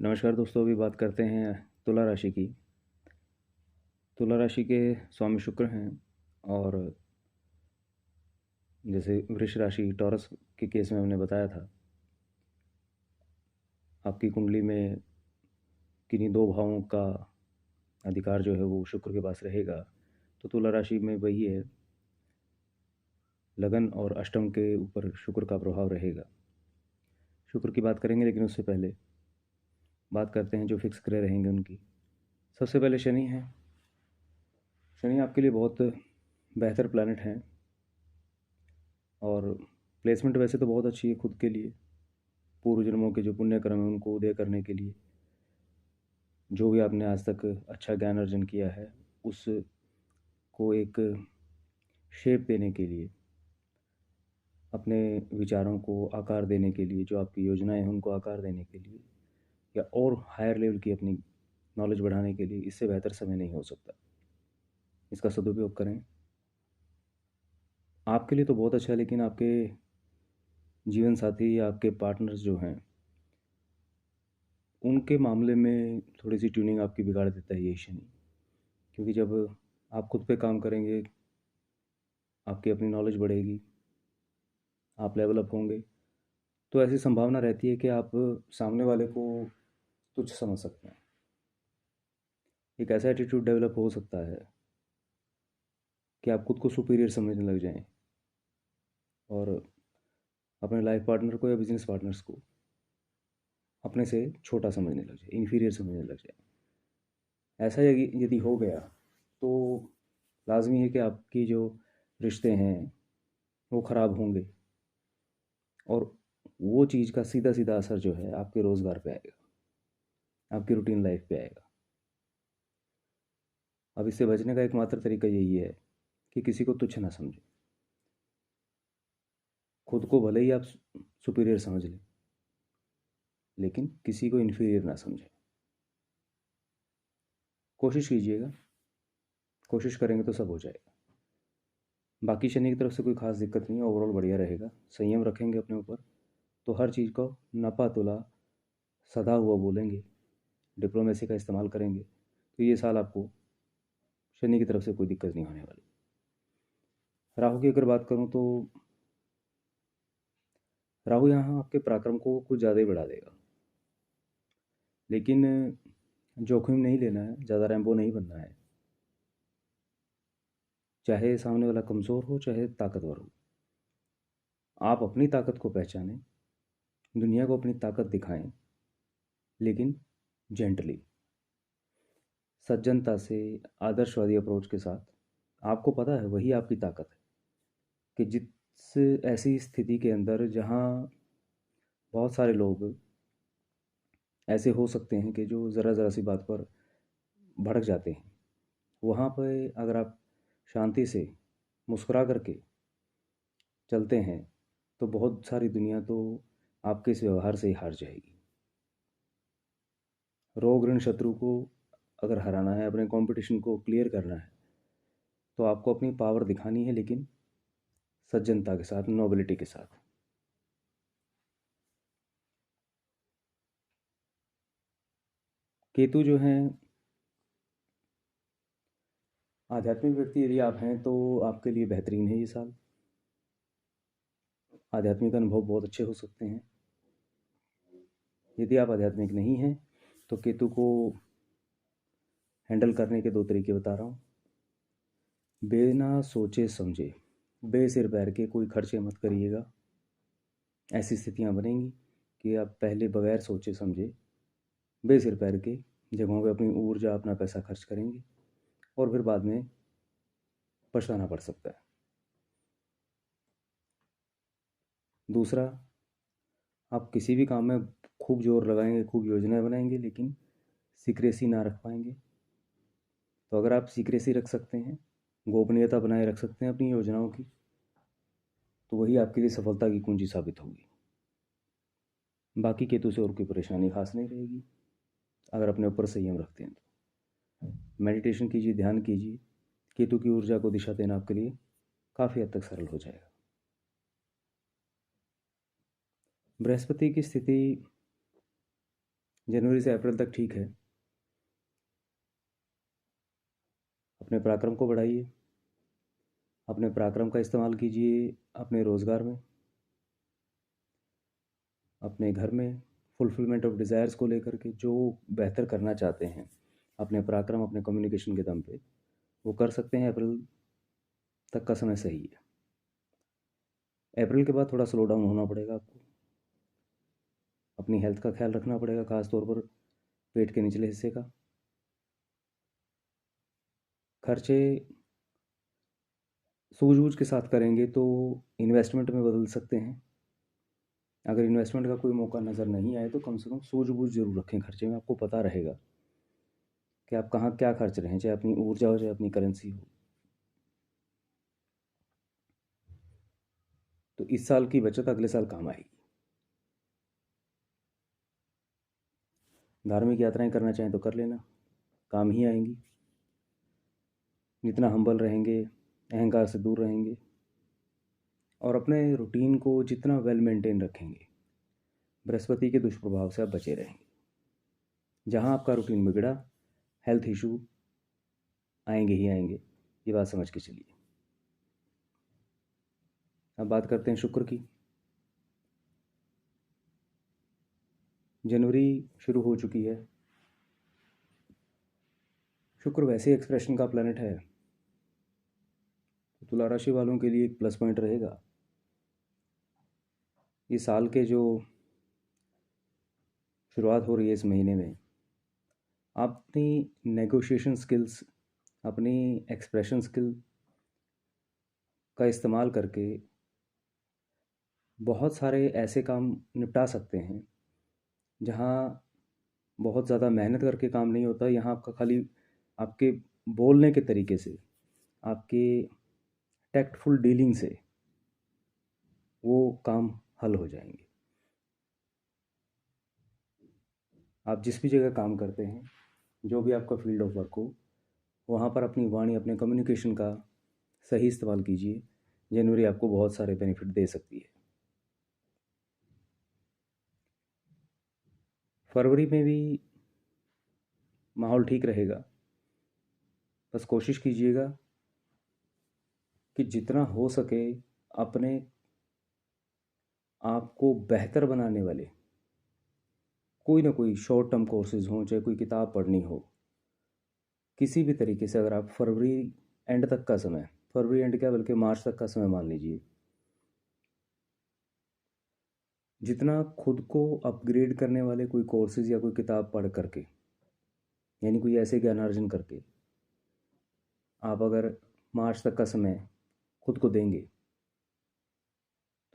नमस्कार दोस्तों, अभी बात करते हैं तुला राशि की। तुला राशि के स्वामी शुक्र हैं और जैसे वृष राशि टॉरस के केस में हमने बताया था, आपकी कुंडली में किन्हीं दो भावों का अधिकार जो है वो शुक्र के पास रहेगा। तो तुला राशि में वही है, लगन और अष्टम के ऊपर शुक्र का प्रभाव रहेगा। शुक्र की बात करेंगे, लेकिन उससे पहले बात करते हैं जो फिक्स ग्रह रहेंगे उनकी। सबसे पहले शनि है। शनि आपके लिए बहुत बेहतर प्लैनेट हैं और प्लेसमेंट वैसे तो बहुत अच्छी है खुद के लिए। पूर्व जन्मों के जो पुण्य कर्म है उनको उदय करने के लिए, जो भी आपने आज तक अच्छा ज्ञान अर्जन किया है उसको एक शेप देने के लिए, अपने विचारों को आकार देने के लिए, जो आपकी योजनाएं हैं उनको आकार देने के लिए, या और हायर लेवल की अपनी नॉलेज बढ़ाने के लिए इससे बेहतर समय नहीं हो सकता। इसका सदुपयोग करें। आपके लिए तो बहुत अच्छा है, लेकिन आपके जीवन साथी या आपके पार्टनर्स जो हैं उनके मामले में थोड़ी सी ट्यूनिंग आपकी बिगाड़ देता है ये शनि। क्योंकि जब आप खुद पे काम करेंगे, आपकी अपनी नॉलेज बढ़ेगी, आप लेवल अप होंगे, तो ऐसी संभावना रहती है कि आप सामने वाले को तुच्छ समझ सकते हैं। एक ऐसा एटीट्यूड डेवलप हो सकता है कि आप खुद को सुपीरियर समझने लग जाएं और अपने लाइफ पार्टनर को या बिजनेस पार्टनर्स को अपने से छोटा समझने लग जाए, इन्फीरियर समझने लग जाए। ऐसा यदि यदि हो गया तो लाजमी है कि आपकी जो रिश्ते हैं वो ख़राब होंगे और वो चीज़ का सीधा सीधा असर जो है आपके रोज़गार पे आएगा, आपकी रूटीन लाइफ पे आएगा। अब इससे बचने का एकमात्र तरीका यही है कि किसी को तुच्छ ना समझें। खुद को भले ही आप सुपीरियर समझ लें, लेकिन किसी को इन्फीरियर ना समझें। कोशिश कीजिएगा, कोशिश करेंगे तो सब हो जाएगा। बाकी शनि की तरफ से कोई खास दिक्कत नहीं है, ओवरऑल बढ़िया रहेगा। संयम रखेंगे अपने ऊपर तो हर चीज़ को नपा तुला सधा हुआ बोलेंगे, डिप्लोमेसी का इस्तेमाल करेंगे, तो ये साल आपको शनि की तरफ से कोई दिक्कत नहीं होने वाली। राहु की अगर बात करूँ तो राहु यहाँ आपके पराक्रम को कुछ ज़्यादा ही बढ़ा देगा, लेकिन जोखिम नहीं लेना है, ज़्यादा रैम्बो नहीं बनना है। चाहे सामने वाला कमज़ोर हो चाहे ताकतवर हो, आप अपनी ताकत को पहचानें, दुनिया को अपनी ताकत दिखाएं, लेकिन जेंटली, सज्जनता से, आदर्शवादी अप्रोच के साथ। आपको पता है वही आपकी ताकत है कि जिस ऐसी स्थिति के अंदर जहाँ बहुत सारे लोग ऐसे हो सकते हैं कि जो ज़रा ज़रा सी बात पर भड़क जाते हैं, वहाँ पे अगर आप शांति से मुस्कुरा करके चलते हैं तो बहुत सारी दुनिया तो आपके इस व्यवहार से ही हार जाएगी। रोग ऋण शत्रु को अगर हराना है, अपने कंपटीशन को क्लियर करना है, तो आपको अपनी पावर दिखानी है, लेकिन सज्जनता के साथ, नोबिलिटी के साथ। केतु जो हैं, आध्यात्मिक व्यक्ति यदि आप हैं तो आपके लिए बेहतरीन है ये साल। आध्यात्मिक अनुभव बहुत अच्छे हो सकते हैं। यदि आप आध्यात्मिक नहीं हैं तो केतु को हैंडल करने के दो तरीके बता रहा हूँ। बिना सोचे समझे, बेसिर पैर के कोई खर्चे मत करिएगा। ऐसी स्थितियाँ बनेंगी कि आप पहले बगैर सोचे समझे बेसिर पैर के जगहों पे अपनी ऊर्जा, अपना पैसा खर्च करेंगे और फिर बाद में पछताना पड़ सकता है। दूसरा, आप किसी भी काम में खूब जोर लगाएंगे, खूब योजनाएं बनाएंगे, लेकिन सीक्रेसी ना रख पाएंगे। तो अगर आप सीक्रेसी रख सकते हैं, गोपनीयता बनाए रख सकते हैं अपनी योजनाओं की, तो वही आपके लिए सफलता की कुंजी साबित होगी। बाकी केतु से और कोई परेशानी खास नहीं रहेगी अगर अपने ऊपर संयम रखते हैं तो। मेडिटेशन कीजिए, ध्यान कीजिए, केतु की ऊर्जा को दिशा देना आपके लिए काफ़ी हद तक सरल हो जाएगा। बृहस्पति की स्थिति जनवरी से अप्रैल तक ठीक है। अपने पराक्रम को बढ़ाइए, अपने पराक्रम का इस्तेमाल कीजिए अपने रोज़गार में, अपने घर में, फुलफिलमेंट ऑफ डिज़ायर्स को लेकर के जो बेहतर करना चाहते हैं अपने पराक्रम, अपने कम्युनिकेशन के दम पे, वो कर सकते हैं। अप्रैल तक का समय सही है। अप्रैल के बाद थोड़ा स्लो डाउन होना पड़ेगा आपको, अपनी हेल्थ का ख्याल रखना पड़ेगा, ख़ास तौर पर पेट के निचले हिस्से का। खर्चे सूझबूझ के साथ करेंगे तो इन्वेस्टमेंट में बदल सकते हैं। अगर इन्वेस्टमेंट का कोई मौका नज़र नहीं आए तो कम से कम सूझबूझ ज़रूर रखें खर्चे में। आपको पता रहेगा कि आप कहाँ क्या खर्च रहे हैं, चाहे अपनी ऊर्जा हो, चाहे अपनी करेंसी हो। तो इस साल की बचत अगले साल काम आएगी। धार्मिक यात्राएं करना चाहें तो कर लेना, काम ही आएंगी। जितना हम्बल रहेंगे, अहंकार से दूर रहेंगे और अपने रूटीन को जितना वेल मेंटेन रखेंगे, बृहस्पति के दुष्प्रभाव से आप बचे रहेंगे। जहाँ आपका रूटीन बिगड़ा, हेल्थ इशू आएंगे ही आएंगे, ये बात समझ के चलिए। अब बात करते हैं शुक्र की। जनवरी शुरू हो चुकी है। शुक्र वैसे एक्सप्रेशन का प्लैनेट है, तो तुला राशि वालों के लिए एक प्लस पॉइंट रहेगा। ये साल के जो शुरुआत हो रही है इस महीने में, आप अपनी नेगोशिएशन स्किल्स, अपनी एक्सप्रेशन स्किल का इस्तेमाल करके बहुत सारे ऐसे काम निपटा सकते हैं जहाँ बहुत ज़्यादा मेहनत करके काम नहीं होता। यहाँ आपका खाली आपके बोलने के तरीके से, आपके टैक्टफुल डीलिंग से वो काम हल हो जाएंगे। आप जिस भी जगह काम करते हैं, जो भी आपका फील्ड ऑफ वर्क हो, वहाँ पर अपनी वाणी, अपने कम्युनिकेशन का सही इस्तेमाल कीजिए। जनवरी आपको बहुत सारे बेनिफिट दे सकती है। फरवरी में भी माहौल ठीक रहेगा। बस कोशिश कीजिएगा कि जितना हो सके अपने आप को बेहतर बनाने वाले कोई ना कोई शॉर्ट टर्म कोर्सेज हों, चाहे कोई किताब पढ़नी हो, किसी भी तरीके से अगर आप फरवरी एंड तक का समय, फरवरी एंड क्या बल्कि मार्च तक का समय मान लीजिए, जितना खुद को अपग्रेड करने वाले कोई कोर्सेज या कोई किताब पढ़ करके, यानी कोई ऐसे ज्ञानार्जन करके आप अगर मार्च तक का समय खुद को देंगे,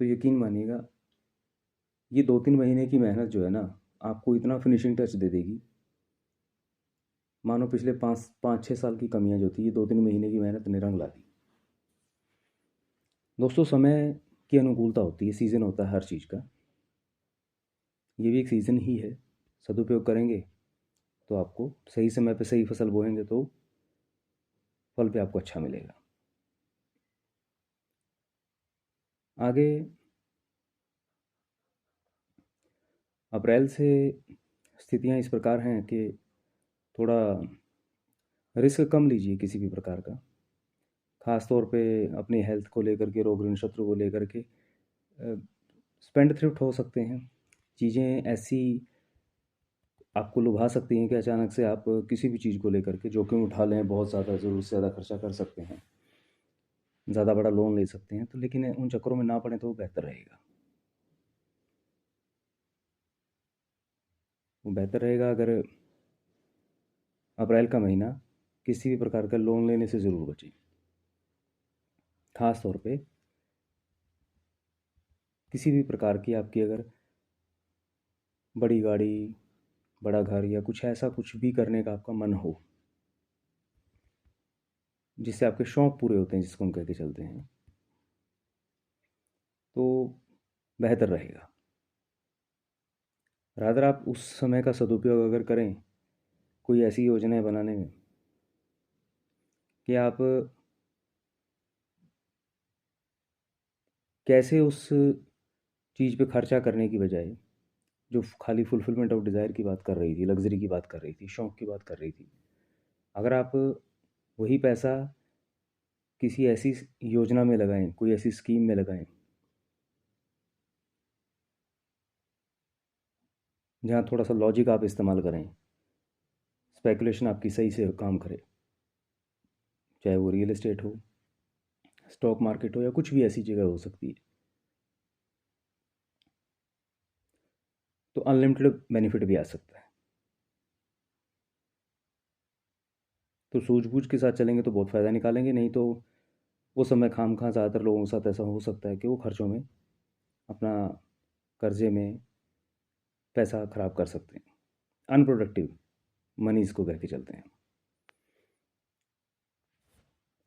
तो यकीन मानिएगा ये 2-3 महीने की मेहनत जो है ना, आपको इतना फिनिशिंग टच दे देगी। मानो पिछले 5-6 साल की कमियां जो थी, ये 2-3 महीने की मेहनत ने रंग ला दी। दोस्तों, समय की अनुकूलता होती है, सीज़न होता है हर चीज़ का। ये भी एक सीज़न ही है। सदुपयोग करेंगे तो आपको सही समय पे सही फसल बोएंगे तो फल पे आपको अच्छा मिलेगा। आगे अप्रैल से स्थितियां इस प्रकार हैं कि थोड़ा रिस्क कम लीजिए किसी भी प्रकार का, ख़ास तौर पे अपनी हेल्थ को लेकर के, रोग ऋण शत्रु को लेकर के। स्पेंड थ्रिफ्ट हो सकते हैं। चीज़ें ऐसी आपको लुभा सकती हैं कि अचानक से आप किसी भी चीज़ को लेकर के जोखिम उठा लें, बहुत ज़्यादा ज़रूरत से ज़्यादा खर्चा कर सकते हैं, ज़्यादा बड़ा लोन ले सकते हैं। तो लेकिन उन चक्करों में ना पड़े तो वो बेहतर रहेगा। वो बेहतर रहेगा अगर अप्रैल का महीना किसी भी प्रकार का लोन लेने से ज़रूर बचें। ख़ास तौर पे किसी भी प्रकार की आपकी अगर बड़ी गाड़ी, बड़ा घर या कुछ ऐसा कुछ भी करने का आपका मन हो, जिससे आपके शौक़ पूरे होते हैं, जिसको हम कह के चलते हैं, तो बेहतर रहेगा। रादर आप उस समय का सदुपयोग अगर करें कोई ऐसी योजनाएं बनाने में कि आप कैसे उस चीज़ पे खर्चा करने की बजाय जो खाली फुलफिलमेंट ऑफ डिज़ायर की बात कर रही थी, लग्ज़री की बात कर रही थी, शौक की बात कर रही थी, अगर आप वही पैसा किसी ऐसी योजना में लगाएं, कोई ऐसी स्कीम में लगाएं जहाँ थोड़ा सा लॉजिक आप इस्तेमाल करें, स्पेकुलेशन आपकी सही से काम करे, चाहे वो रियल एस्टेट हो, स्टॉक मार्केट हो, या कुछ भी ऐसी जगह हो सकती है, तो अनलिमिटेड बेनिफिट भी आ सकता है। तो सूझबूझ के साथ चलेंगे तो बहुत फ़ायदा निकालेंगे, नहीं तो वो समय खामखा ज़्यादातर लोगों के साथ ऐसा हो सकता है कि वो खर्चों में, अपना कर्जे में पैसा ख़राब कर सकते हैं, अनप्रोडक्टिव मनी इसको कह के चलते हैं।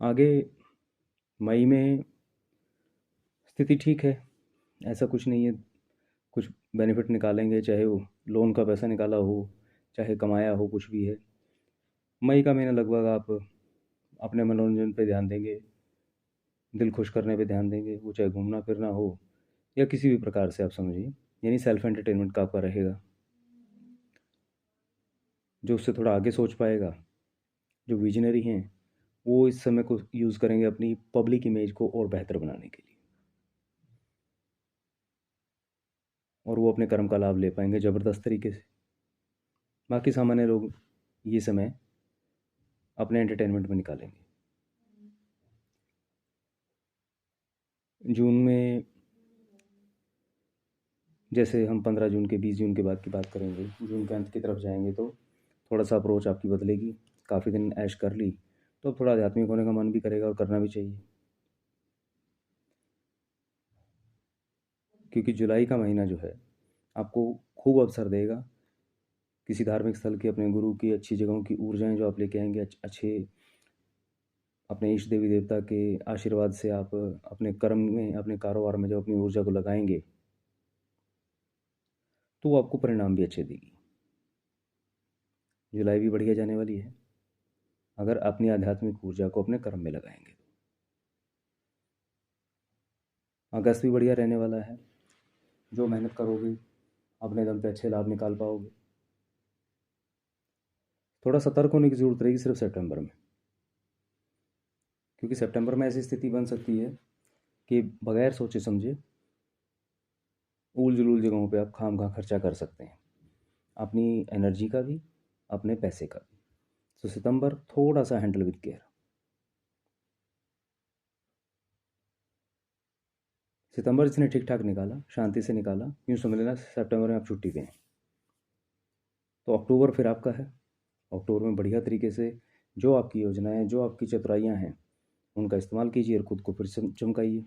आगे मई में स्थिति ठीक है, ऐसा कुछ नहीं है, कुछ बेनिफिट निकालेंगे, चाहे वो लोन का पैसा निकाला हो, चाहे कमाया हो, कुछ भी है। मई का महीना लगभग आप अपने मनोरंजन पे ध्यान देंगे, दिल खुश करने पे ध्यान देंगे, वो चाहे घूमना फिरना हो या किसी भी प्रकार से आप समझिए, यानी सेल्फ एंटरटेनमेंट का आपका रहेगा। जो उससे थोड़ा आगे सोच पाएगा, जो विजनरी हैं, वो इस समय को यूज़ करेंगे अपनी पब्लिक इमेज को और बेहतर बनाने के लिए, और वो अपने कर्म का लाभ ले पाएंगे ज़बरदस्त तरीके से। बाकी सामान्य लोग ये समय अपने एंटरटेनमेंट में निकालेंगे। जून में जैसे हम 15 जून के 20 जून के बाद की बात करेंगे, जून के अंत की तरफ जाएंगे तो थोड़ा सा अप्रोच आपकी बदलेगी। काफ़ी दिन ऐश कर ली तो अब थोड़ा आध्यात्मिक होने का मन भी करेगा, और करना भी चाहिए, क्योंकि जुलाई का महीना जो है आपको खूब अवसर देगा किसी धार्मिक स्थल की, अपने गुरु की, अच्छी जगहों की ऊर्जाएं जो आप लेके आएंगे, अच्छे अपने इष्ट देवी देवता के आशीर्वाद से आप अपने कर्म में, अपने कारोबार में जब अपनी ऊर्जा को लगाएंगे तो वो आपको परिणाम भी अच्छे देगी। जुलाई भी बढ़िया जाने वाली है अगर अपनी आध्यात्मिक ऊर्जा को अपने कर्म में लगाएंगे। अगस्त भी बढ़िया रहने वाला है, जो मेहनत करोगे अपने दम पे अच्छे लाभ निकाल पाओगे। थोड़ा सतर्क होने की ज़रूरत रहेगी सिर्फ सितंबर में, क्योंकि सितंबर में ऐसी स्थिति बन सकती है कि बगैर सोचे समझे ऊल जुलूल जगहों पे आप खाम खा खर्चा कर सकते हैं, अपनी एनर्जी का भी, अपने पैसे का भी। तो सितंबर थोड़ा सा हैंडल विद केयर। सितंबर जिसने ठीक ठाक निकाला, शांति से निकाला, यूँ समझ लेना सितंबर में आप छुट्टी पे हैं। तो अक्टूबर फिर आपका है। अक्टूबर में बढ़िया तरीके से जो आपकी योजनाएं, जो आपकी चतुराइयाँ हैं, उनका इस्तेमाल कीजिए और खुद को फिर चमकाइए,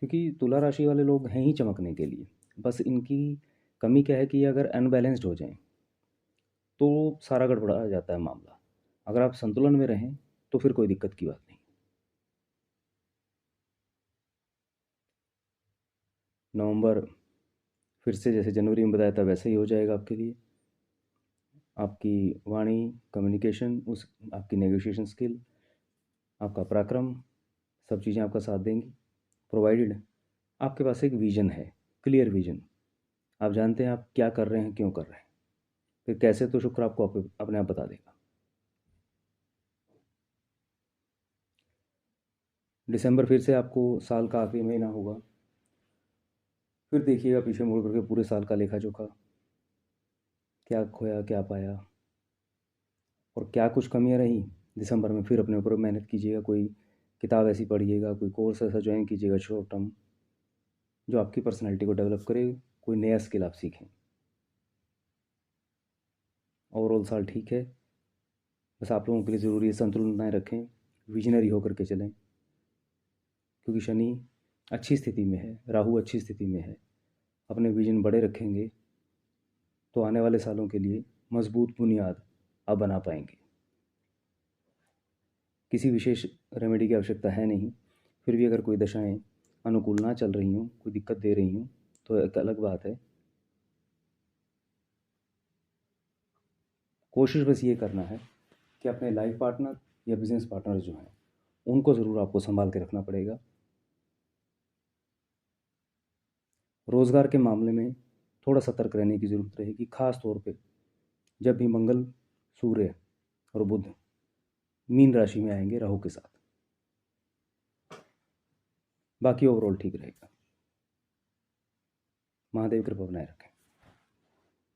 क्योंकि तुला राशि वाले लोग हैं ही चमकने के लिए। बस इनकी कमी क्या है कि ये अगर अनबैलेंस्ड हो जाएं तो सारा गड़बड़ा जाता है मामला। अगर आप संतुलन में रहें तो फिर कोई दिक्कत की बात नहीं। नवंबर फिर से जैसे जनवरी में बताया था वैसे ही हो जाएगा आपके लिए। आपकी वाणी, कम्युनिकेशन, उस आपकी नेगोशिएशन स्किल, आपका पराक्रम, सब चीज़ें आपका साथ देंगी, प्रोवाइडेड आपके पास एक विज़न है, क्लियर विज़न। आप जानते हैं आप क्या कर रहे हैं, क्यों कर रहे हैं, फिर कैसे तो शुक्र आपको अपने आप बता देगा। दिसंबर फिर से आपको साल का आखिरी महीना होगा, फिर देखिएगा पीछे मुड़ करके पूरे साल का लेखा जोखा, क्या खोया क्या पाया और क्या कुछ कमियां रही। दिसंबर में फिर अपने ऊपर मेहनत कीजिएगा, कोई किताब ऐसी पढ़िएगा, कोई कोर्स ऐसा ज्वाइन कीजिएगा शॉर्ट टर्म, जो आपकी पर्सनैलिटी को डेवलप करे, कोई नया स्किल आप सीखें। ओवरऑल साल ठीक है, बस आप लोगों के लिए ज़रूरी है संतुलन बनाए रखें, विजनरी होकर के चलें, क्योंकि शनि अच्छी स्थिति में है, राहु अच्छी स्थिति में है। अपने विजन बड़े रखेंगे तो आने वाले सालों के लिए मजबूत बुनियाद आप बना पाएंगे। किसी विशेष रेमेडी की आवश्यकता है नहीं, फिर भी अगर कोई दशाएं अनुकूल ना चल रही हों, कोई दिक्कत दे रही हों, तो एक अलग बात है। कोशिश बस ये करना है कि अपने लाइफ पार्टनर या बिजनेस पार्टनर जो हैं उनको ज़रूर आपको संभाल के रखना पड़ेगा। रोज़गार के मामले में थोड़ा सतर्क रहने की ज़रूरत रहेगी, खास तौर पे जब भी मंगल, सूर्य और बुध मीन राशि में आएंगे राहु के साथ। बाकी ओवरऑल ठीक रहेगा। महादेव कृपा बनाए रखें।